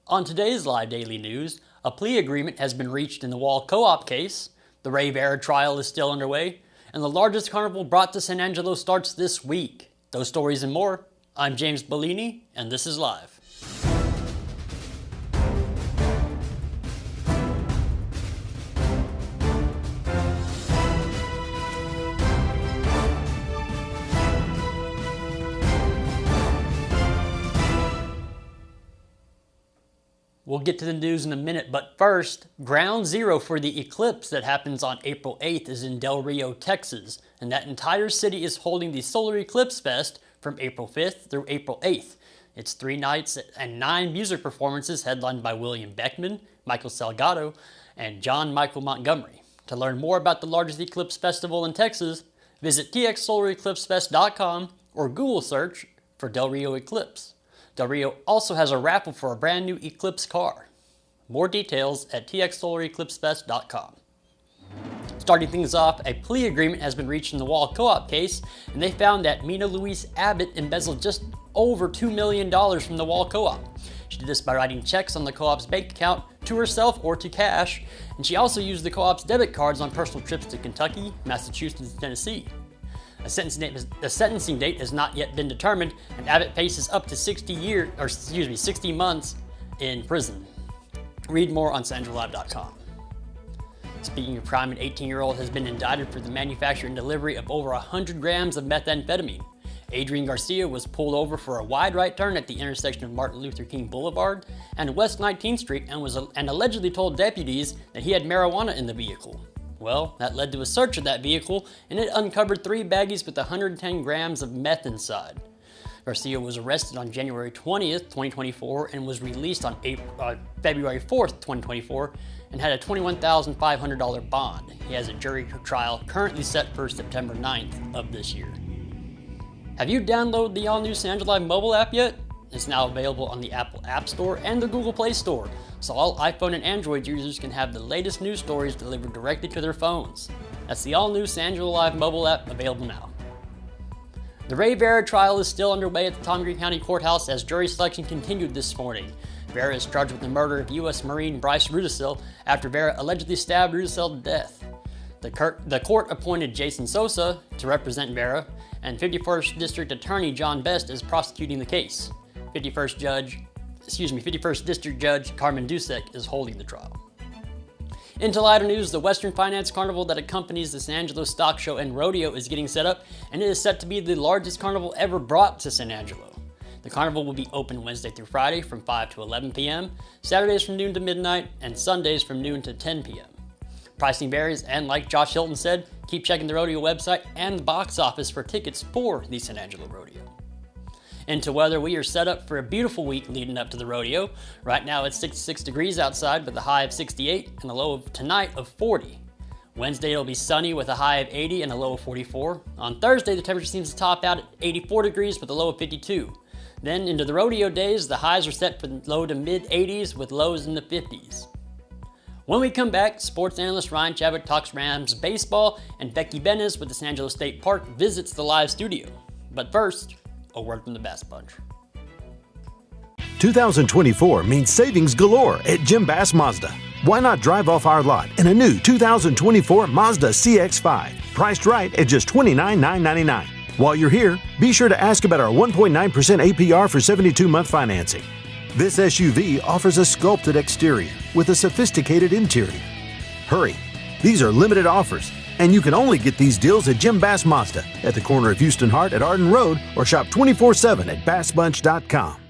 On today's Live Daily News, a plea agreement has been reached in the Wall Co-op case, the Ray Vera Trial is still underway, and the largest carnival brought to San Angelo starts this week. Those stories and more. I'm James Bellini, and this is Live. We'll get to the news in a minute, but first, ground zero for the eclipse that happens on April 8th is in Del Rio, Texas, and that entire city is holding the Solar Eclipse Fest from April 5th through April 8th. It's 3 nights and 9 music performances headlined by William Beckman, Michael Salgado, and John Michael Montgomery. To learn more about the largest eclipse festival in Texas, visit txsolareclipsefest.com or Google search for Del Rio Eclipse. Del Rio also has a raffle for a brand new Eclipse car. More details at txsolareclipsefest.com. Starting things off, a plea agreement has been reached in the Wall Co-op case, and they found that Mina Louise Abbott embezzled just over $2 million from the Wall Co-op. She did this by writing checks on the co-op's bank account to herself or to cash, and she also used the co-op's debit cards on personal trips to Kentucky, Massachusetts, and Tennessee. A sentencing date has not yet been determined, and Abbott faces up to 60 months in prison. Read more on SanAngeloLive.com. Speaking of crime, an 18-year-old has been indicted for the manufacture and delivery of over 100 grams of methamphetamine. Adrian Garcia was pulled over for a wide right turn at the intersection of Martin Luther King Boulevard and West 19th Street and allegedly told deputies that he had marijuana in the vehicle. Well, that led to a search of that vehicle, and it uncovered 3 baggies with 110 grams of meth inside. Garcia was arrested on January 20th, 2024, and was released on February 4th, 2024, and had a $21,500 bond. He has a jury trial currently set for September 9th of this year. Have you downloaded the all-new San Angelo Live mobile app yet? It's now available on the Apple App Store and the Google Play Store, so all iPhone and Android users can have the latest news stories delivered directly to their phones. That's the all-new San Angelo Live mobile app, available now. The Ray Vera trial is still underway at the Tom Green County Courthouse as jury selection continued this morning. Vera is charged with the murder of U.S. Marine Bryce Rudisill after Vera allegedly stabbed Rudisill to death. The court appointed Jason Sosa to represent Vera, and 51st District Attorney John Best is prosecuting the case. 51st District Judge Carmen Dusek is holding the trial. Into lighter news, the Western Finance Carnival that accompanies the San Angelo Stock Show and Rodeo is getting set up, and it is set to be the largest carnival ever brought to San Angelo. The carnival will be open Wednesday through Friday from 5 to 11 p.m., Saturdays from noon to midnight, and Sundays from noon to 10 p.m. Pricing varies, and like Josh Hilton said, keep checking the Rodeo website and the box office for tickets for the San Angelo Rodeo. Into weather, we are set up for a beautiful week leading up to the rodeo. Right now it's 66 degrees outside with a high of 68 and a low of tonight of 40. Wednesday it'll be sunny with a high of 80 and a low of 44. On Thursday the temperature seems to top out at 84 degrees with a low of 52. Then into the rodeo days, the highs are set for low to mid 80s with lows in the 50s. When we come back, sports analyst Ryan Chavik talks Rams baseball, and Becky Benes with the San Angelo State Park visits the live studio. But first, a word from the Bass Bunch. 2024 means savings galore at Jim Bass Mazda. Why not drive off our lot in a new 2024 Mazda CX-5, priced right at just $29,999. While you're here, be sure to ask about our 1.9% APR for 72-month financing. This SUV offers a sculpted exterior with a sophisticated interior. Hurry, these are limited offers, and you can only get these deals at Jim Bass Mazda at the corner of Houston Hart at Arden Road, or shop 24/7 at bassbunch.com.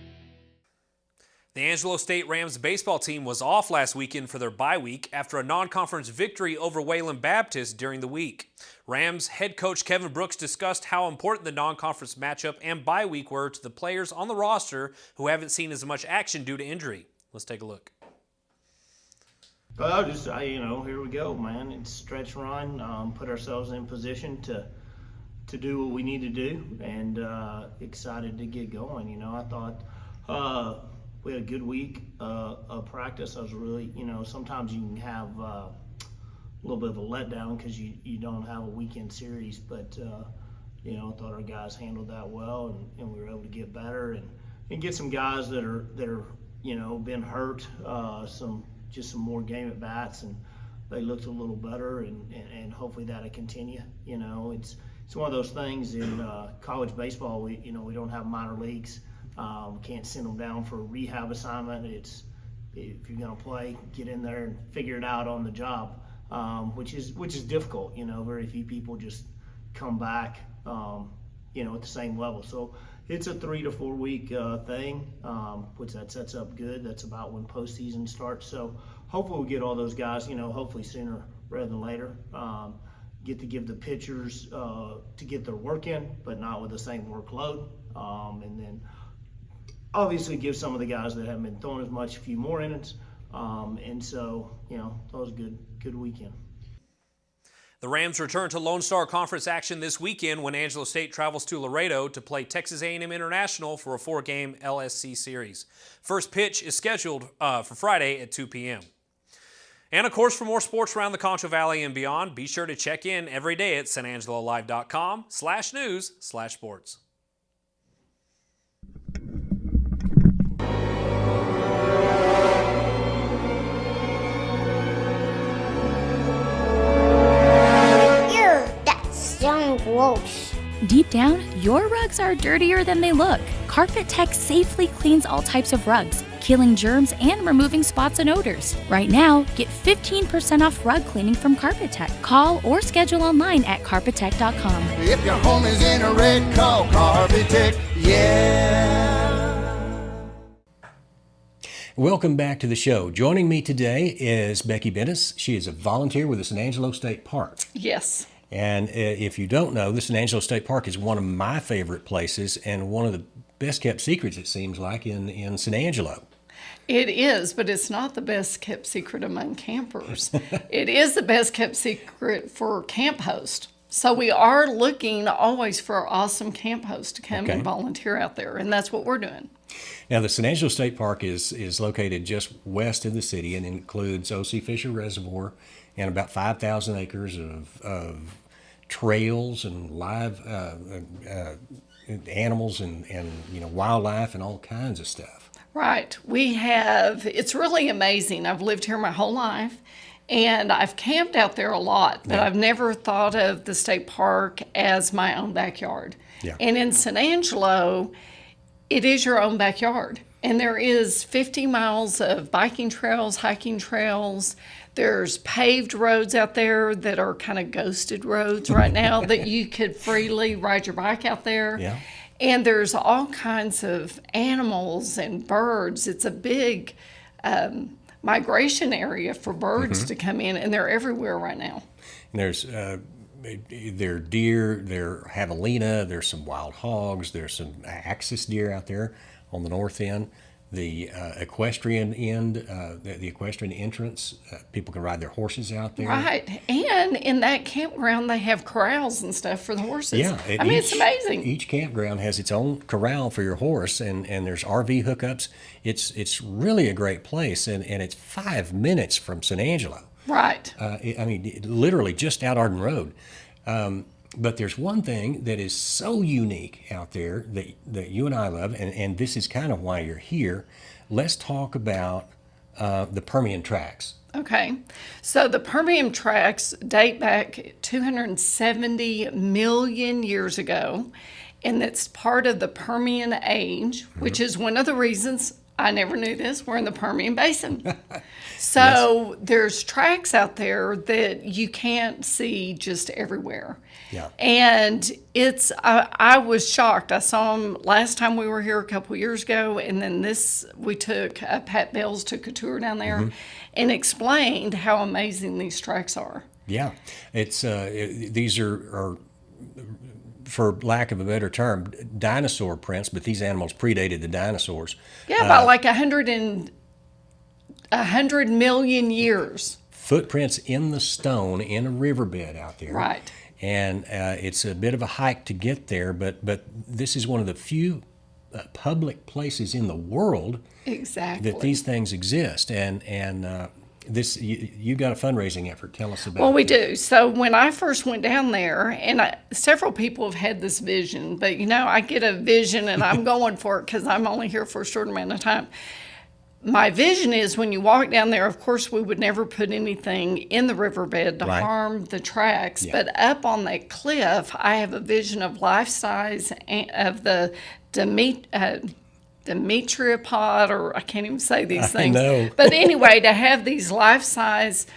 The Angelo State Rams baseball team was off last weekend for their bye week after a non-conference victory over Wayland Baptist during the week. Rams head coach Kevin Brooks discussed how important the non-conference matchup and bye week were to the players on the roster who haven't seen as much action due to injury. Let's take a look. Well, here we go, man. It's stretch run, put ourselves in position to do what we need to do, and excited to get going. I thought we had a good week of practice. I was really, sometimes you can have a little bit of a letdown because you don't have a weekend series, but I thought our guys handled that well, and we were able to get better and get some guys that are been hurt, some more game at bats, and they looked a little better, and hopefully that'll continue. It's one of those things in college baseball. We don't have minor leagues. Can't send them down for a rehab assignment. It's if you're going to play, get in there and figure it out on the job, which is difficult. Very few people just come back, at the same level. So it's a 3 to 4 week thing, which that sets up good. That's about when postseason starts. So hopefully we'll get all those guys, hopefully sooner rather than later. Get to give the pitchers to get their work in, but not with the same workload. And then obviously give some of the guys that haven't been throwing as much a few more innings. And so, that was a good weekend. The Rams return to Lone Star Conference action this weekend when Angelo State travels to Laredo to play Texas A&M International for a 4-game LSC series. First pitch is scheduled for Friday at 2 p.m. And of course, for more sports around the Concho Valley and beyond, be sure to check in every day at sanangelolive.com/news/sports. Gross. Deep down, your rugs are dirtier than they look. Carpet Tech safely cleans all types of rugs, killing germs and removing spots and odors. Right now, get 15% off rug cleaning from Carpet Tech. Call or schedule online at carpettech.com. If your home is in a red, call Carpet Tech, yeah. Welcome back to the show. Joining me today is Becky Benes. She is a volunteer with the San Angelo State Park. Yes. And if you don't know, the San Angelo State Park is one of my favorite places and one of the best kept secrets, it seems like, in San Angelo. It is, but it's not the best kept secret among campers. It is the best kept secret for camp hosts. So we are looking always for awesome camp hosts to come and volunteer out there, and that's what we're doing. Now, the San Angelo State Park is located just west of the city and includes O.C. Fisher Reservoir and about 5,000 acres of trails and live animals and wildlife and all kinds of stuff. Right. It's really amazing. I've lived here my whole life, and I've camped out there a lot, but I've never thought of the state park as my own backyard. Yeah. And in San Angelo, it is your own backyard. And there is 50 miles of biking trails, hiking trails. There's paved roads out there that are kind of ghosted roads right now that you could freely ride your bike out there. Yeah. And there's all kinds of animals and birds. It's a big migration area for birds to come in, and they're everywhere right now. And there are deer, there are javelina, there's some wild hogs, there's some axis deer out there on the north end. The equestrian end, the equestrian entrance, people can ride their horses out there. Right. And in that campground, they have corrals and stuff for the horses. Yeah. It's amazing. Each campground has its own corral for your horse, and there's RV hookups. It's really a great place, and it's 5 minutes from San Angelo. Right. Literally just out Arden Road. But there's one thing that is so unique out there that you and I love, and this is kind of why you're here. Let's talk about the Permian Tracks. Okay. So the Permian Tracks date back 270 million years ago, and it's part of the Permian Age, which is one of the reasons I never knew this. We're in the Permian Basin. So there's tracks out there that you can't see just everywhere. Yeah. And I was shocked. I saw them last time we were here a couple years ago, and then Pat Bells took a tour down there and explained how amazing these tracks are. Yeah. These are, for lack of a better term, dinosaur prints, but these animals predated the dinosaurs. Yeah, about like 100 million years. Footprints in the stone in a riverbed out there. Right. And it's a bit of a hike to get there, but this is one of the few public places in the world that these things exist. And this you got a fundraising effort. Tell us about it. Well, we do. So when I first went down there, and several people have had this vision, but I get a vision and I'm going for it because I'm only here for a short amount of time. my vision is when you walk down there, of course, we would never put anything in the riverbed to harm the tracks. Yeah. But up on that cliff, I have a vision of life size of the Demetriopod, or I can't even say these things. I know. But anyway, to have these life size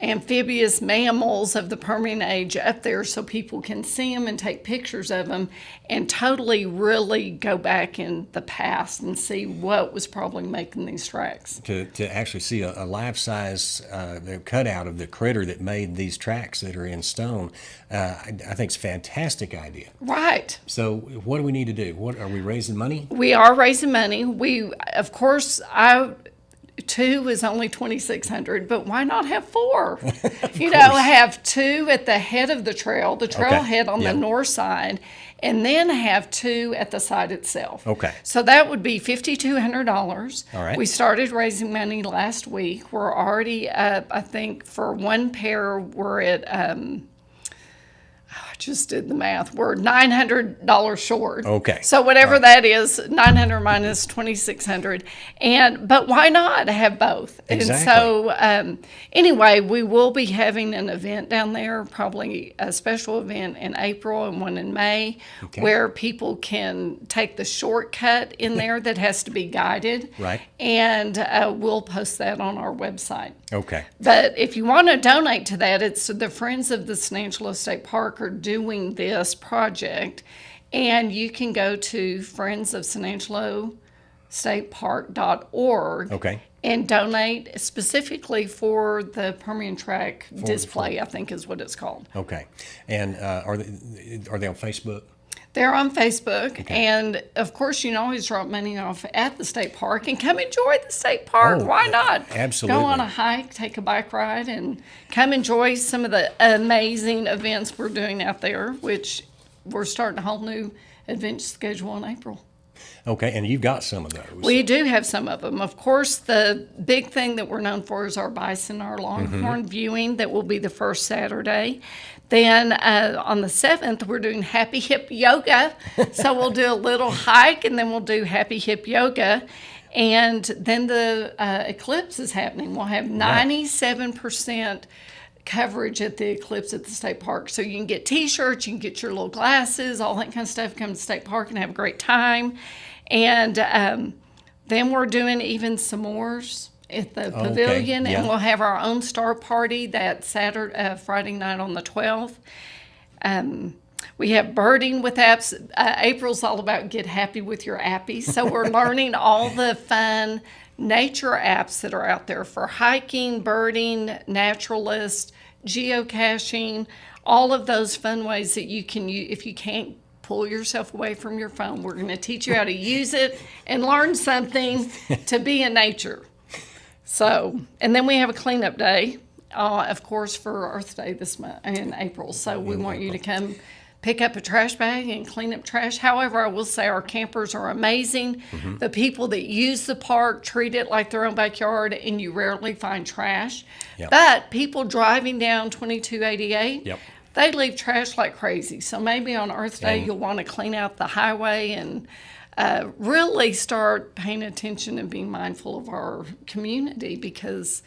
amphibious mammals of the Permian age up there so people can see them and take pictures of them and totally really go back in the past and see what was probably making these tracks. To actually see a life-size cutout of the critter that made these tracks that are in stone, I think it's a fantastic idea. Right. So what do we need to do? What are we raising money? We are raising money. We, of course, 2 is only $2,600, but why not have 4? Have 2 at the head of the trailhead on the north side, and then have 2 at the site itself. Okay. So that would be $5,200. All right. We started raising money last week. We're already up, I think, for one pair, we're at, I just did the math. We're $900 short. Okay. So whatever that is, 900 minus 2,600, but why not have both? Exactly. And so anyway, we will be having an event down there, probably a special event in April and one in May, where people can take the shortcut in there that has to be guided. Right. And we'll post that on our website. Okay. But if you want to donate to that, it's the Friends of the San Angelo State Park are doing this project, and you can go to friendsofsanangelostatepark.org and donate specifically for the Permian Track display, I think is what it's called. Okay. And are they on Facebook? They're on Facebook, and of course, you can always drop money off at the state park and come enjoy the state park. Oh, why not? absolutely. Go on a hike, take a bike ride, and come enjoy some of the amazing events we're doing out there, which we're starting a whole new adventure schedule in April. Okay, and you've got some of those. We do have some of them. Of course, the big thing that we're known for is our bison, our longhorn viewing that will be the first Saturday. Then on the 7th, we're doing Happy Hip Yoga. So we'll do a little hike, and then we'll do Happy Hip Yoga. And then the eclipse is happening. We'll have 97% coverage at the eclipse at the state park. So you can get T-shirts, you can get your little glasses, all that kind of stuff. Come to the state park and have a great time. And then we're doing even s'mores at the pavilion, and we'll have our own star party that Friday night on the 12th. We have birding with apps. April's all about get happy with your appies. So we're learning all the fun nature apps that are out there for hiking, birding, naturalist, geocaching, all of those fun ways that you can use. If you can't pull yourself away from your phone, we're going to teach you how to use it and learn something to be in nature. So, and then we have a cleanup day, of course, for Earth Day this month in April. So we want you to come pick up a trash bag and clean up trash. However, I will say our campers are amazing. The people that use the park treat it like their own backyard, and you rarely find trash. But people driving down 2288, they leave trash like crazy. So maybe on Earth Day, you'll want to clean out the highway and really start paying attention and being mindful of our community, because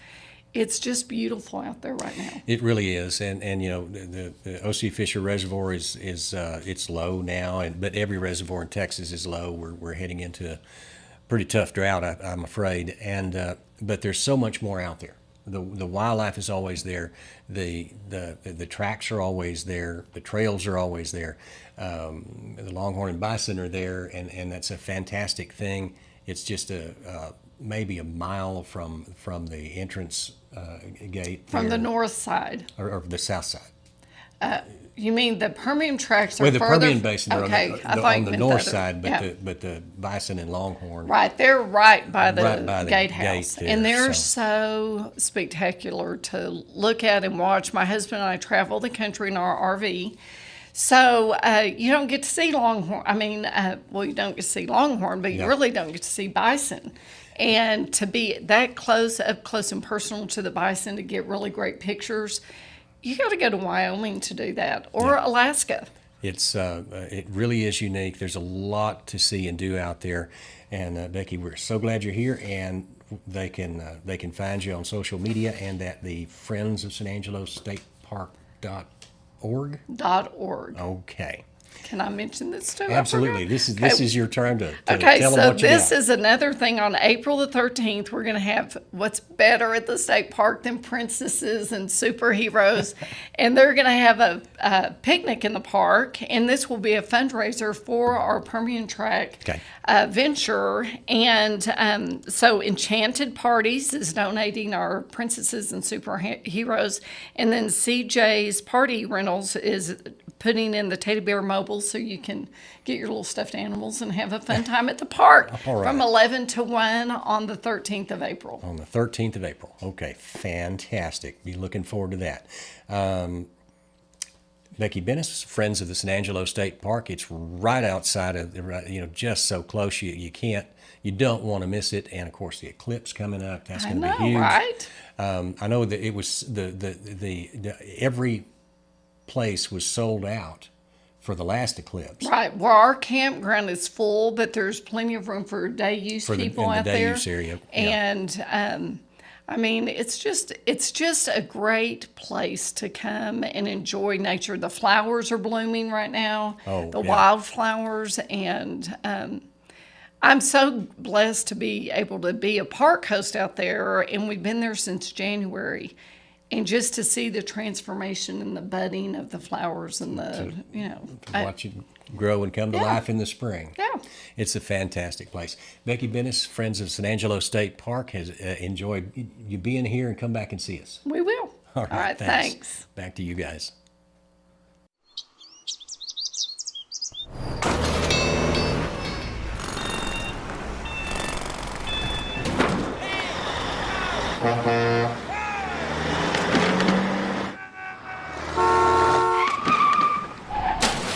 it's just beautiful out there right now. It really is, and the O.C. Fisher Reservoir is it's low now, but every reservoir in Texas is low. We're heading into a pretty tough drought, I'm afraid, and but there's so much more out there. The wildlife is always there. The tracks are always there. The trails are always there. The longhorn and bison are there, and that's a fantastic thing. It's just maybe a mile from the entrance gate. From the north side. Or the south side. You mean the Permian tracks are the further? Permian Basin are on the north side, but but the bison and longhorn. Right, they're right by the gatehouse. Gate there, and they're so spectacular to look at and watch. My husband and I travel the country in our RV. So you don't get to see longhorn. I mean, you don't get to see longhorn, but you really don't get to see bison. And to be that close, up close and personal to the bison to get really great pictures, you got to go to Wyoming to do that, or Alaska. It really is unique. There's a lot to see and do out there. And Becky, we're so glad you're here, and they can find you on social media and at the Friends of San Angelo State Park.org. .org. Okay. Can I mention this too? Absolutely. This is your turn to okay, tell so them what you this got. is another thing. On April the 13th, we're going to have what's better at the state park than princesses and superheroes. And they're going to have a picnic in the park. And this will be a fundraiser for our Permian Track venture. And so Enchanted Parties is donating our princesses and superheroes. And then CJ's Party Rentals is putting in the teddy bear mobile so you can get your little stuffed animals and have a fun time at the park from 11 to 1 on the 13th of April. On the 13th of April. Okay, fantastic. Be looking forward to that. Becky Benes, Friends of the San Angelo State Park. It's right outside of, just so close you don't want to miss it. And of course, the eclipse coming up. That's going to be huge. Right? I know that it was every place was sold out for the last eclipse. Right. Well, our campground is full, but there's plenty of room for day use people out there. In the day use area. And I mean, it's just a great place to come and enjoy nature. The flowers are blooming right now. The wildflowers, and I'm so blessed to be able to be a park host out there, and we've been there since January. And just to see the transformation and the budding of the flowers and watch it grow and come to life in the spring. Yeah. It's a fantastic place. Becky Benes, Friends of San Angelo State Park, has enjoyed you being here, and come back and see us. We will. All right, thanks. Back to you guys.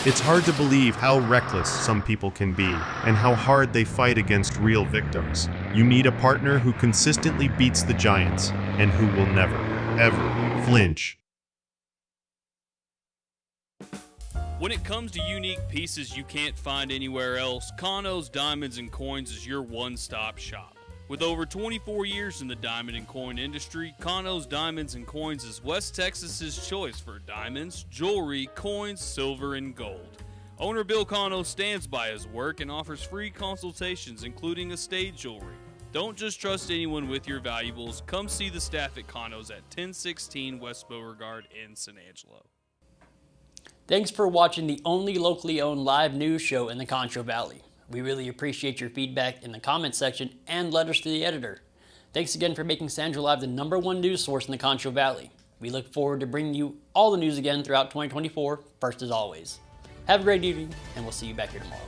It's hard to believe how reckless some people can be and how hard they fight against real victims. You need a partner who consistently beats the giants and who will never, ever flinch. When it comes to unique pieces you can't find anywhere else, Kano's Diamonds and Coins is your one-stop shop. With over 24 years in the diamond and coin industry, Kano's Diamonds and Coins is West Texas's choice for diamonds, jewelry, coins, silver, and gold. Owner Bill Kano stands by his work and offers free consultations, including estate jewelry. Don't just trust anyone with your valuables. Come see the staff at Kano's at 1016 West Beauregard in San Angelo. Thanks for watching the only locally owned live news show in the Concho Valley. We really appreciate your feedback in the comments section and letters to the editor. Thanks again for making San Angelo Live the #1 news source in the Concho Valley. We look forward to bringing you all the news again throughout 2024, first as always. Have a great evening, and we'll see you back here tomorrow.